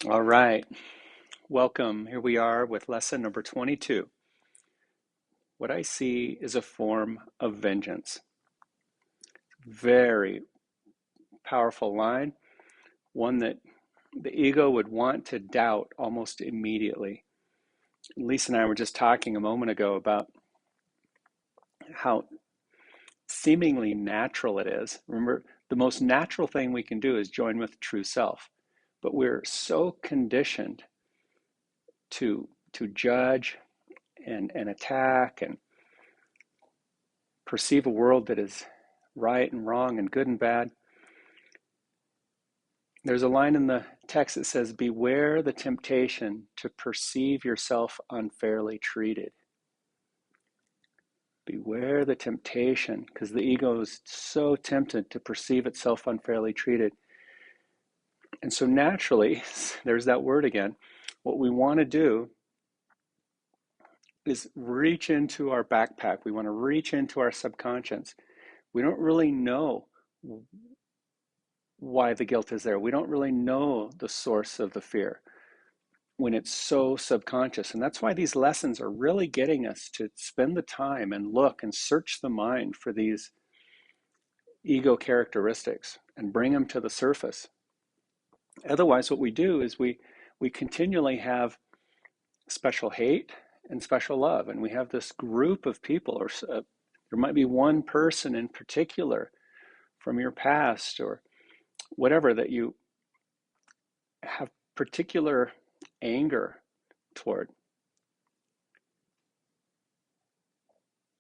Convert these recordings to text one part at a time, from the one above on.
All right, welcome. Here we are with lesson number 22. What I see is a form of vengeance. Very powerful line, one that the ego would want to doubt almost immediately. Lisa and I were just talking a moment ago about how seemingly natural it is. Remember, the most natural thing we can do is join with true self, but we're so conditioned to judge and attack and perceive a world that is right and wrong and good and bad. There's a line in the text that says, beware the temptation to perceive yourself unfairly treated. Beware the temptation, because the ego is so tempted to perceive itself unfairly treated. And so naturally, there's that word again, what we want to do is reach into our backpack. We want to reach into our subconscious. We don't really know why the guilt is there. We don't really know the source of the fear when it's so subconscious. And that's why these lessons are really getting us to spend the time and look and search the mind for these ego characteristics and bring them to the surface. Otherwise, what we do is we continually have special hate and special love. And we have this group of people, or there might be one person in particular from your past or whatever that you have particular anger toward.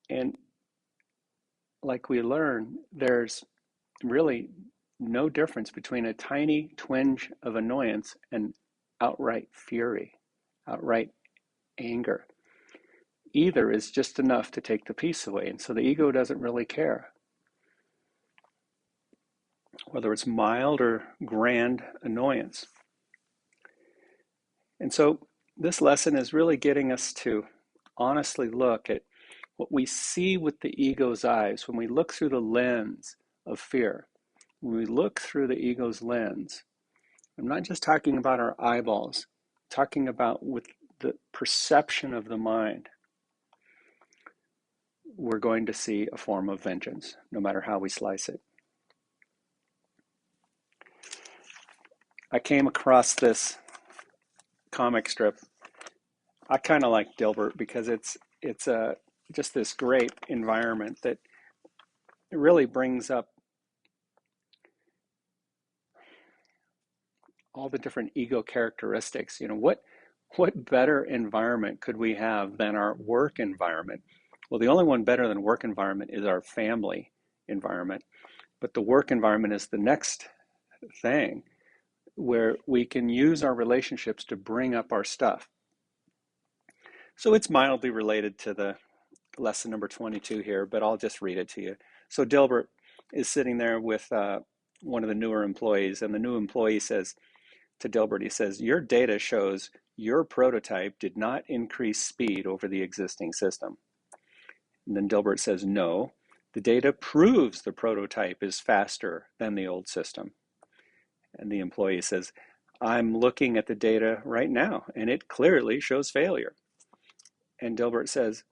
And like we learn, there's really no difference between a tiny twinge of annoyance and outright fury, outright anger. Either is just enough to take the peace away. And so the ego doesn't really care whether it's mild or grand annoyance. And so this lesson is really getting us to honestly look at what we see with the ego's eyes when we look through the lens of fear. When we look through the ego's lens, I'm not just talking about our eyeballs, I'm talking about with the perception of the mind, we're going to see a form of vengeance, no matter how we slice it. I came across this comic strip. I kind of like Dilbert because it's just this great environment that really brings up all the different ego characteristics. You know, what better environment could we have than our work environment? Well, the only one better than work environment is our family environment, but the work environment is the next thing where we can use our relationships to bring up our stuff. So it's mildly related to the lesson number 22 here, but I'll just read it to you. So Dilbert is sitting there with one of the newer employees, and the new employee says to Dilbert, he says, your data shows your prototype did not increase speed over the existing system. And then Dilbert says, no, the data proves the prototype is faster than the old system. And the employee says, I'm looking at the data right now, and it clearly shows failure. And Dilbert says,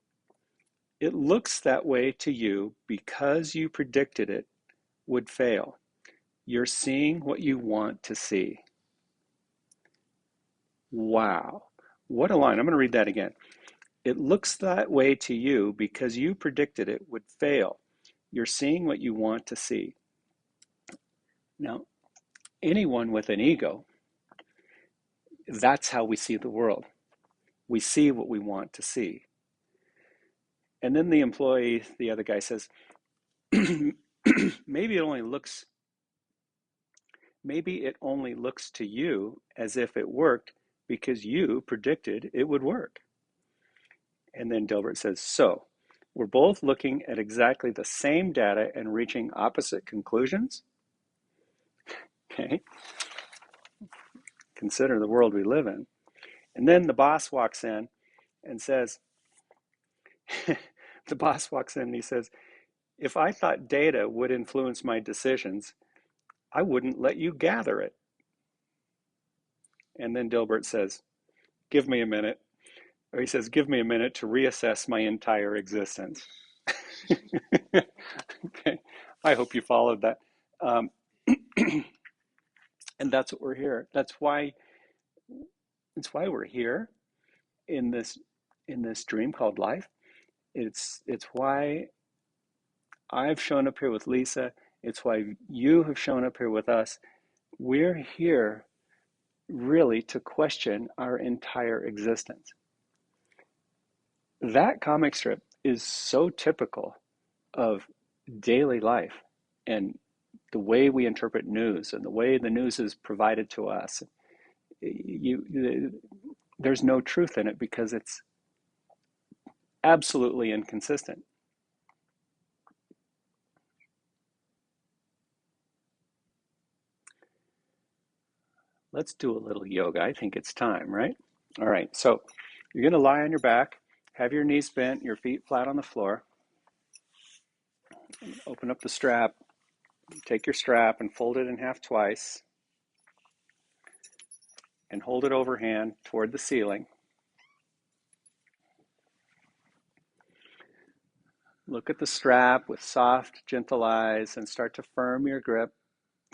it looks that way to you because you predicted it would fail. You're seeing what you want to see. Wow, what a line. I'm going to read that again. It looks that way to you because you predicted it would fail. You're seeing what you want to see. Now, anyone with an ego, that's how we see the world. We see what we want to see. And then the employee, the other guy says, maybe it only looks to you as if it worked because you predicted it would work. And then Dilbert says, so we're both looking at exactly the same data and reaching opposite conclusions. Okay. Consider the world we live in. And then the boss walks in and says, the boss walks in and he says, if I thought data would influence my decisions, I wouldn't let you gather it. And then Dilbert says, give me a minute. Or he says, give me a minute to reassess my entire existence. Okay. I hope you followed that. Um, and that's what we're here. It's why we're here in this dream called life. It's why I've shown up here with Lisa. It's why you have shown up here with us. We're here really to question our entire existence. That comic strip is so typical of daily life and the way we interpret news and the way the news is provided to us. There's no truth in it because it's absolutely inconsistent. Let's do a little yoga. I think it's time, right? All right, so you're going to lie on your back, have your knees bent, your feet flat on the floor. Open up the strap, take your strap and fold it in half twice and hold it overhand toward the ceiling. Look at the strap with soft, gentle eyes and start to firm your grip.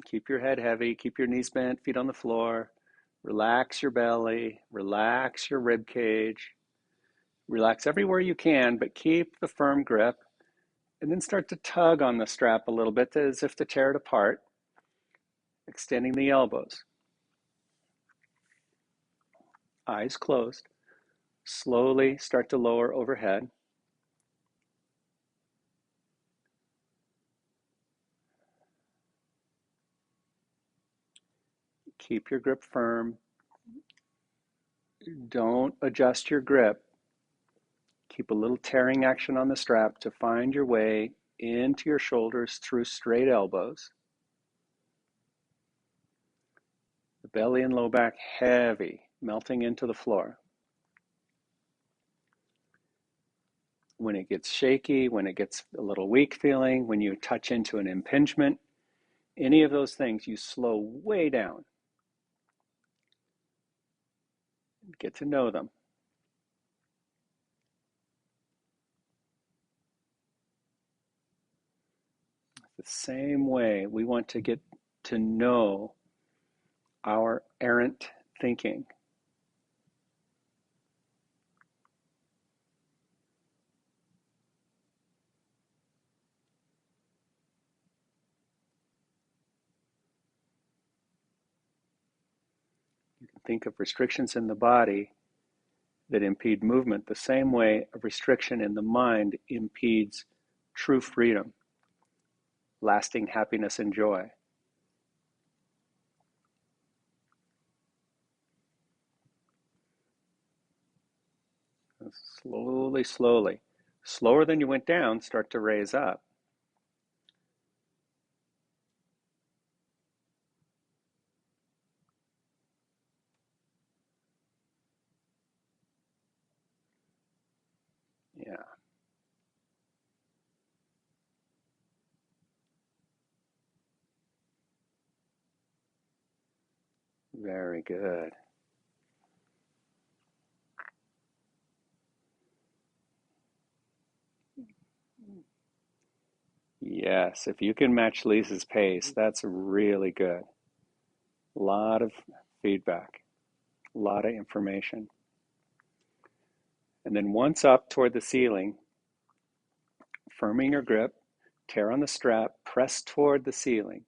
Keep your head heavy, keep your knees bent, feet on the floor. Relax your belly, relax your rib cage. Relax everywhere you can, but keep the firm grip. And then start to tug on the strap a little bit as if to tear it apart, extending the elbows. Eyes closed. Slowly start to lower overhead. Keep your grip firm. Don't adjust your grip. Keep a little tearing action on the strap to find your way into your shoulders through straight elbows. The belly and low back heavy, melting into the floor. When it gets shaky, when it gets a little weak feeling, when you touch into an impingement, any of those things, you slow way down. Get to know them. The same way we want to get to know our errant thinking. You can think of restrictions in the body that impede movement the same way a restriction in the mind impedes true freedom, lasting happiness and joy. Slowly, slowly, slower than you went down, start to raise up. Yeah, very good. Yes, if you can match Lisa's pace, that's really good. A lot of feedback, a lot of information. And then once up toward the ceiling, firming your grip, tear on the strap, press toward the ceiling.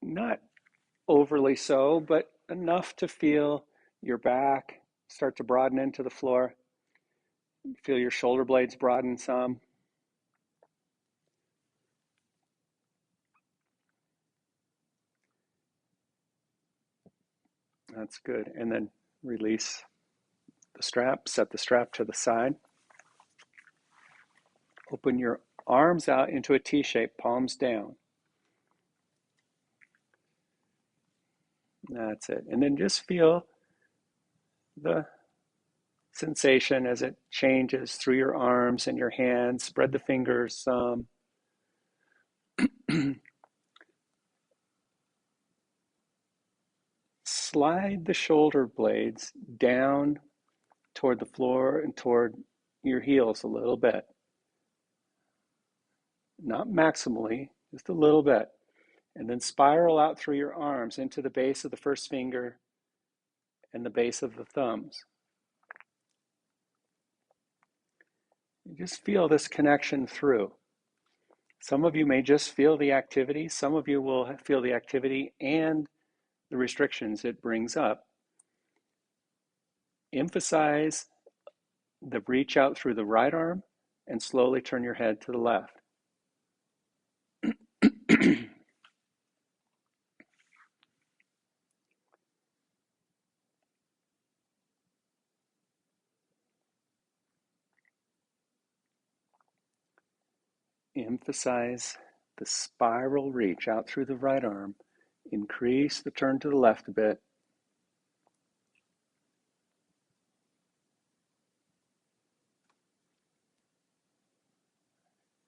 Not overly so, but enough to feel your back start to broaden into the floor. Feel your shoulder blades broaden some. That's good. And then release the strap, set the strap to the side. Open your arms out into a T shape, palms down. That's it. And then just feel the sensation as it changes through your arms and your hands. Spread the fingers some. slide the shoulder blades down toward the floor and toward your heels a little bit. Not maximally, just a little bit. And then spiral out through your arms into the base of the first finger and the base of the thumbs. You just feel this connection through. Some of you may just feel the activity. Some of you will feel the activity and the restrictions it brings up. Emphasize the reach out through the right arm and slowly turn your head to the left. Emphasize the spiral reach out through the right arm. Increase the turn to the left a bit.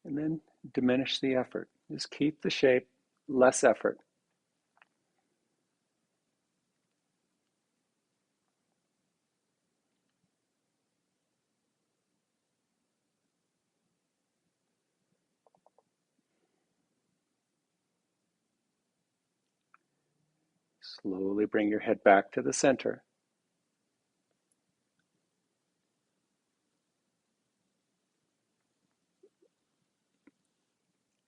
And then diminish the effort. Just keep the shape, less effort. Slowly bring your head back to the center.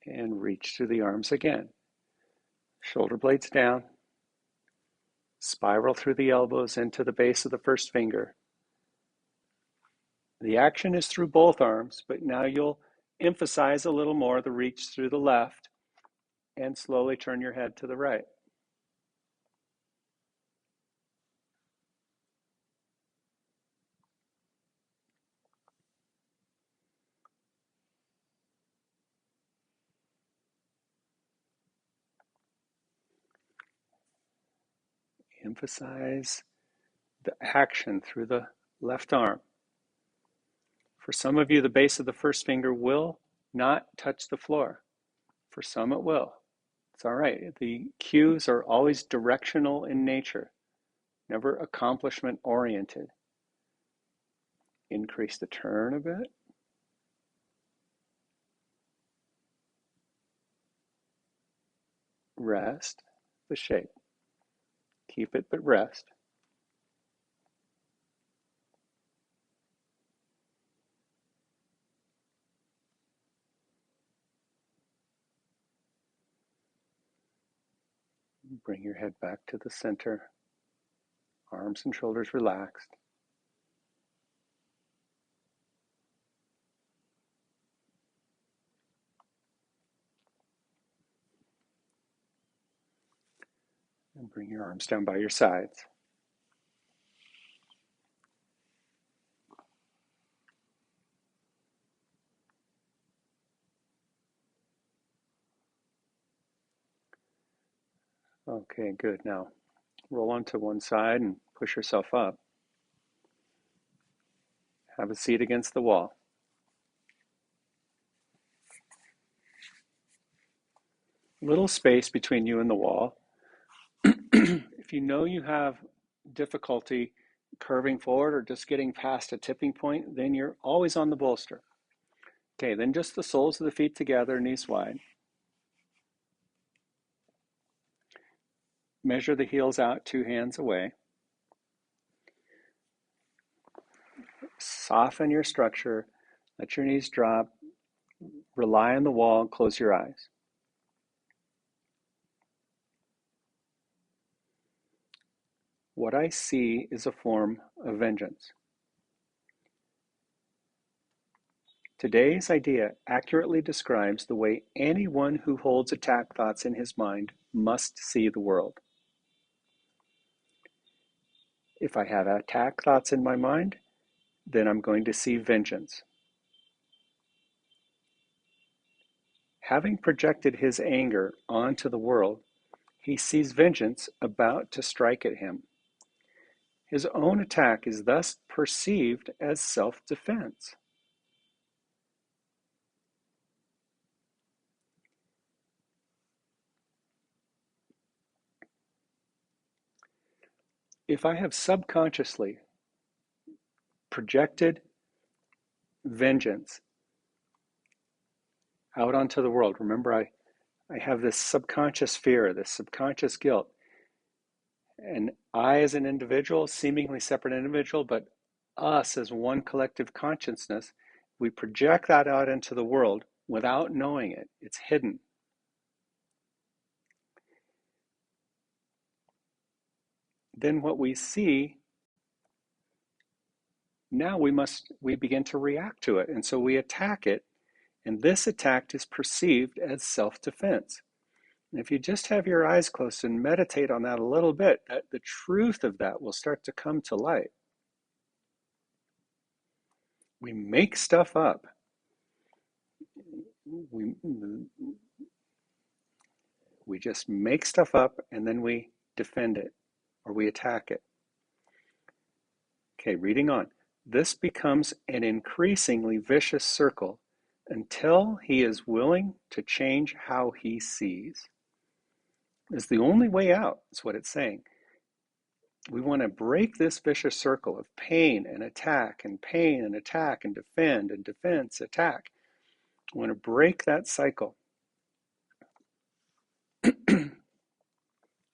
And reach through the arms again. Shoulder blades down. Spiral through the elbows into the base of the first finger. The action is through both arms, but now you'll emphasize a little more the reach through the left and slowly turn your head to the right. Emphasize the action through the left arm. For some of you, the base of the first finger will not touch the floor. For some, it will. It's all right. The cues are always directional in nature, never accomplishment oriented. Increase the turn a bit. Rest the shape. Keep it, but rest. Bring your head back to the center. Arms and shoulders relaxed. And bring your arms down by your sides. Okay, good. Now roll onto one side and push yourself up. Have a seat against the wall. Little space between you and the wall. If you know you have difficulty curving forward or just getting past a tipping point, then you're always on the bolster. Okay, then just the soles of the feet together, knees wide. Measure the heels out 2 hands away. Soften your structure. Let your knees drop. Rely on the wall and close your eyes. What I see is a form of vengeance. Today's idea accurately describes the way anyone who holds attack thoughts in his mind must see the world. If I have attack thoughts in my mind, then I'm going to see vengeance. Having projected his anger onto the world, he sees vengeance about to strike at him. His own attack is thus perceived as self-defense. if I have subconsciously projected vengeance out onto the world, remember I have this subconscious fear, this subconscious guilt, and I as an individual, seemingly separate individual, but us as one collective consciousness, we project that out into the world without knowing it. It's hidden. Then what we see, now we begin to react to it. And so we attack it. And this attack is perceived as self-defense. And if you just have your eyes closed and meditate on that a little bit, the truth of that will start to come to light. We make stuff up. We just make stuff up and then we defend it or we attack it. Okay, reading on. This becomes an increasingly vicious circle until he is willing to change how he sees. It's the only way out, is what it's saying. We want to break this vicious circle of pain and attack and pain and attack and defend and defense, attack. We want to break that cycle.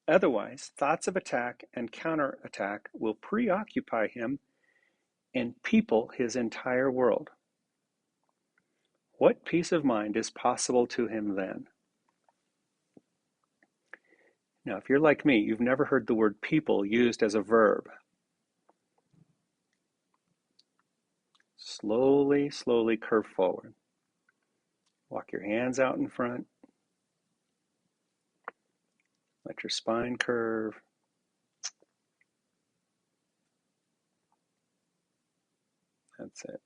Otherwise, thoughts of attack and counterattack will preoccupy him and people his entire world. What peace of mind is possible to him then? Now, if you're like me, you've never heard the word people used as a verb. Slowly, slowly curve forward. Walk your hands out in front. Let your spine curve. That's it.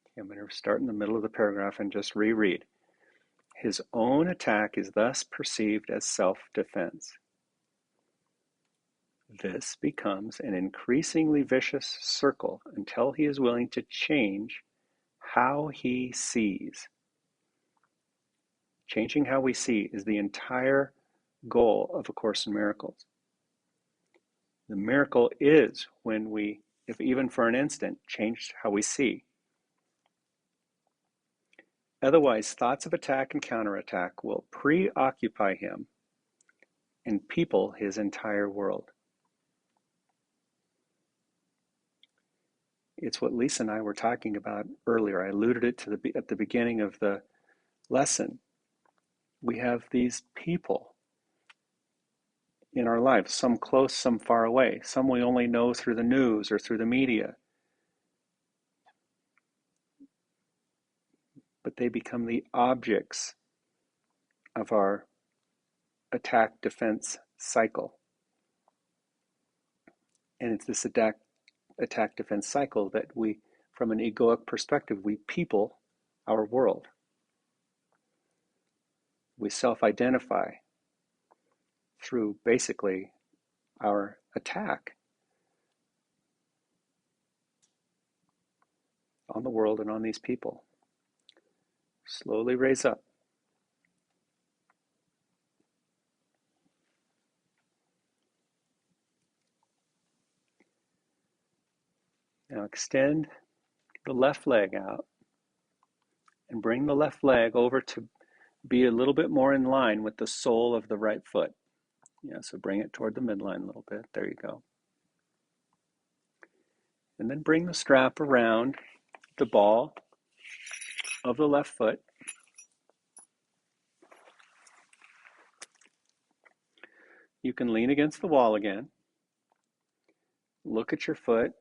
Okay, I'm going to start in the middle of the paragraph and just reread. His own attack is thus perceived as self-defense. This becomes an increasingly vicious circle until he is willing to change how he sees. Changing how we see is the entire goal of A Course in Miracles. The miracle is when we, if even for an instant, change how we see. Otherwise, thoughts of attack and counterattack will preoccupy him and people his entire world. It's what Lisa and I were talking about earlier. I alluded it to at the beginning of the lesson. We have these people in our lives, some close, some far away, some we only know through the news or through the media. But they become the objects of our attack defense cycle. And it's this attack defense cycle that we, from an egoic perspective, we people our world. We self-identify through basically our attack on the world and on these people. Slowly raise up. Now extend the left leg out and bring the left leg over to be a little bit more in line with the sole of the right foot. Yeah, so bring it toward the midline a little bit. There you go. And then bring the strap around the ball of the left foot. You can lean against the wall again. Look at your foot.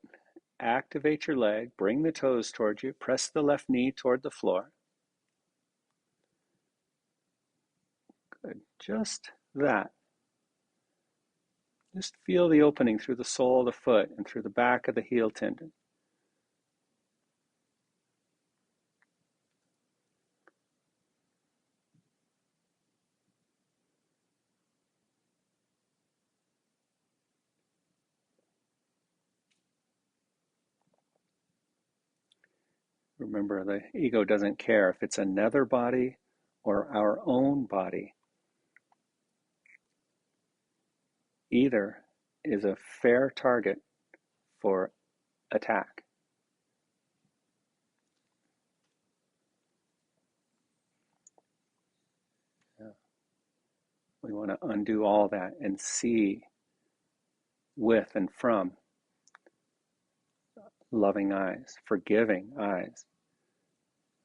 Activate your leg. Bring the toes toward you. Press the left knee toward the floor. Good. Just that. Just feel the opening through the sole of the foot and through the back of the heel tendon. Remember, the ego doesn't care if it's another body or our own body, either is a fair target for attack. Yeah. We want to undo all that and see with and from loving eyes, forgiving eyes.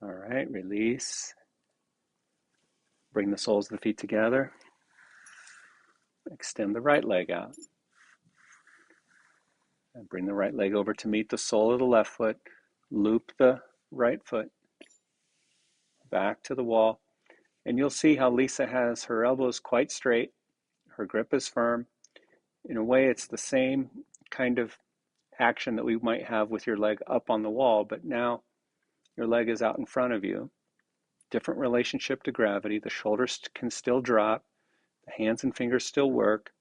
All right, release. Bring the soles of the feet together. Extend the right leg out. And bring the right leg over to meet the sole of the left foot. Loop the right foot back to the wall. And you'll see how Lisa has her elbows quite straight. Her grip is firm. In a way, it's the same kind of action that we might have with your leg up on the wall, but now your leg is out in front of you. Different relationship to gravity. The shoulders can still drop. The hands and fingers still work.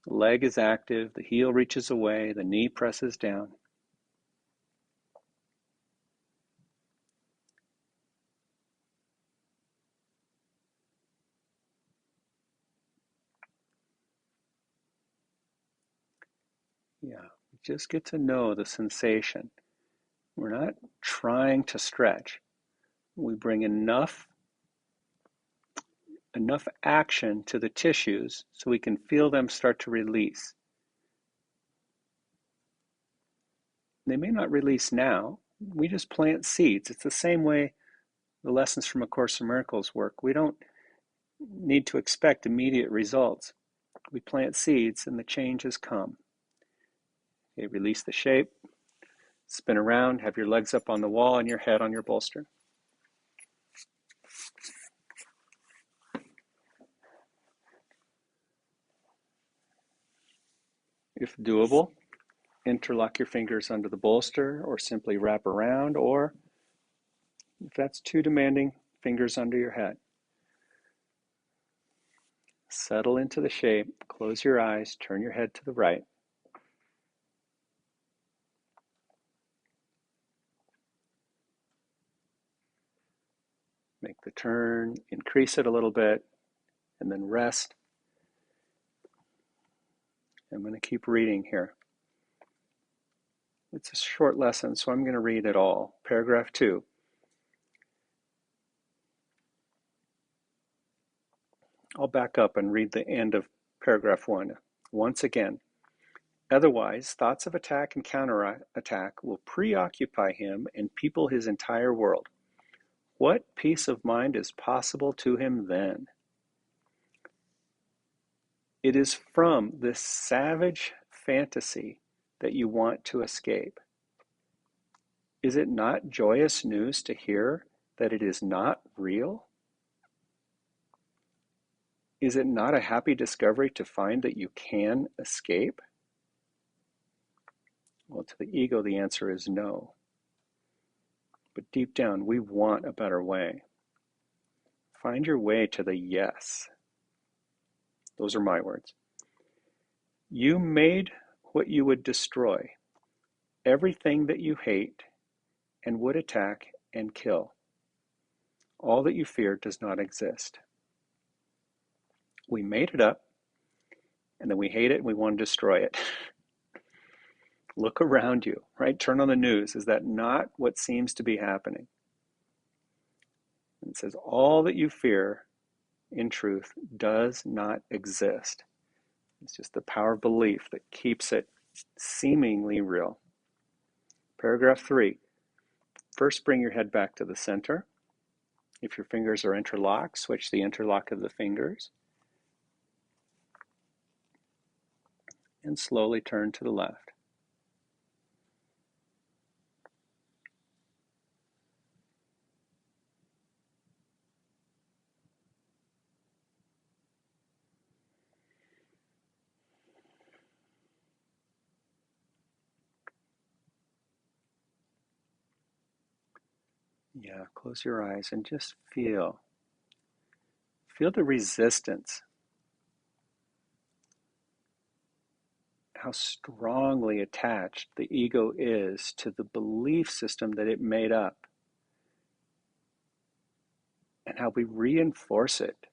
The leg is active. The heel reaches away. The knee presses down. Yeah, just get to know the sensation. We're not trying to stretch. We bring enough action to the tissues so we can feel them start to release. They may not release now. We just plant seeds. It's the same way the lessons from A Course in Miracles work. We don't need to expect immediate results. We plant seeds and the changes come. Okay, release the shape, spin around, have your legs up on the wall and your head on your bolster. If doable, interlock your fingers under the bolster or simply wrap around, or if that's too demanding, fingers under your head. Settle into the shape, close your eyes, turn your head to the right. Make the turn, increase it a little bit, and then rest. I'm going to keep reading here. It's a short lesson, so I'm going to read it all. Paragraph 2. I'll back up and read the end of paragraph 1. Once again, otherwise, thoughts of attack and counterattack will preoccupy him and people his entire world. What peace of mind is possible to him then? It is from this savage fantasy that you want to escape. Is it not joyous news to hear that it is not real? Is it not a happy discovery to find that you can escape? Well, to the ego, the answer is no. But deep down, we want a better way. Find your way to the yes. Those are my words. You made what you would destroy, everything that you hate and would attack and kill. All that you fear does not exist. We made it up, and then we hate it and we want to destroy it. Look around you, right? Turn on the news. Is that not what seems to be happening? And it says, all that you fear, in truth, does not exist. It's just the power of belief that keeps it seemingly real. Paragraph 3. First, bring your head back to the center. If your fingers are interlocked, switch the interlock of the fingers. And slowly turn to the left. Yeah, close your eyes and just feel. Feel the resistance. How strongly attached the ego is to the belief system that it made up. and how we reinforce it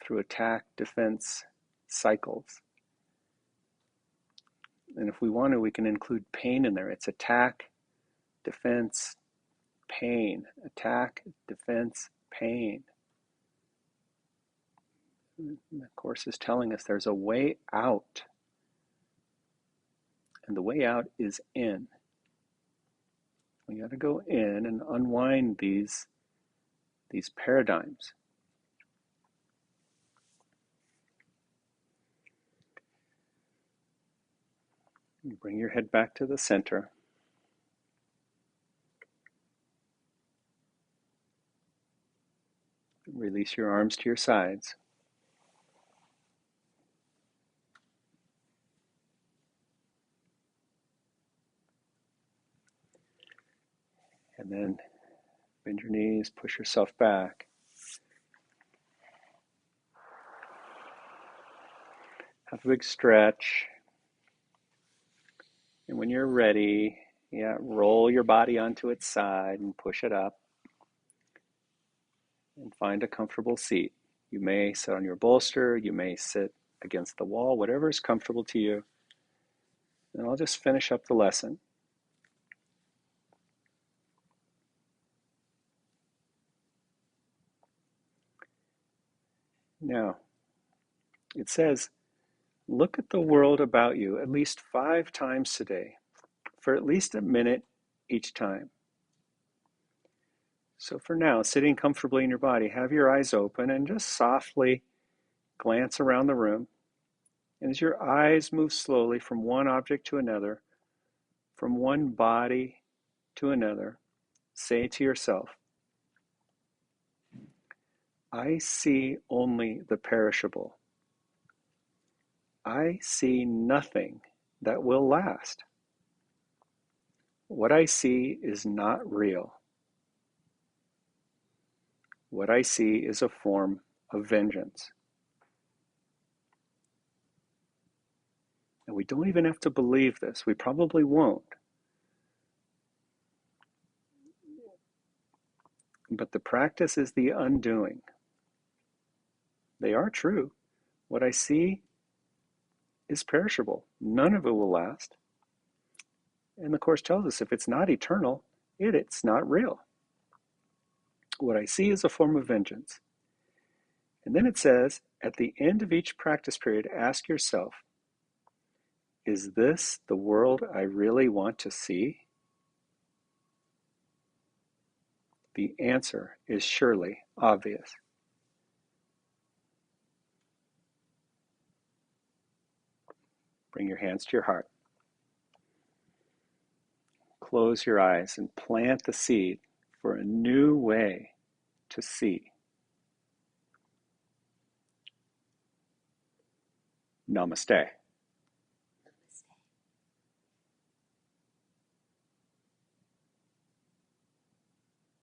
through attack, defense cycles. And if we want to, we can include pain in there. It's attack, defense, pain. Attack, defense, pain. And the Course is telling us there's a way out. And the way out is in. We got to go in and unwind these paradigms. Bring your head back to the center. Release your arms to your sides. And then bend your knees, push yourself back. Have a big stretch. And when you're ready, roll your body onto its side and push it up. And find a comfortable seat. You may sit on your bolster, you may sit against the wall, whatever is comfortable to you. And I'll just finish up the lesson. Now, it says, look at the world about you at least 5 times today, for at least a minute each time. So for now, sitting comfortably in your body, have your eyes open and just softly glance around the room. And as your eyes move slowly from one object to another, from one body to another, say to yourself, I see only the perishable. I see nothing that will last. What I see is not real. What I see is a form of vengeance. And we don't even have to believe this. We probably won't. But the practice is the undoing. They are true. What I see is perishable. None of it will last. And the Course tells us if it's not eternal, it's not real. What I see is a form of vengeance. And then it says, at the end of each practice period, ask yourself, is this the world I really want to see? The answer is surely obvious. Bring your hands to your heart. Close your eyes and plant the seed for a new way to see. Namaste.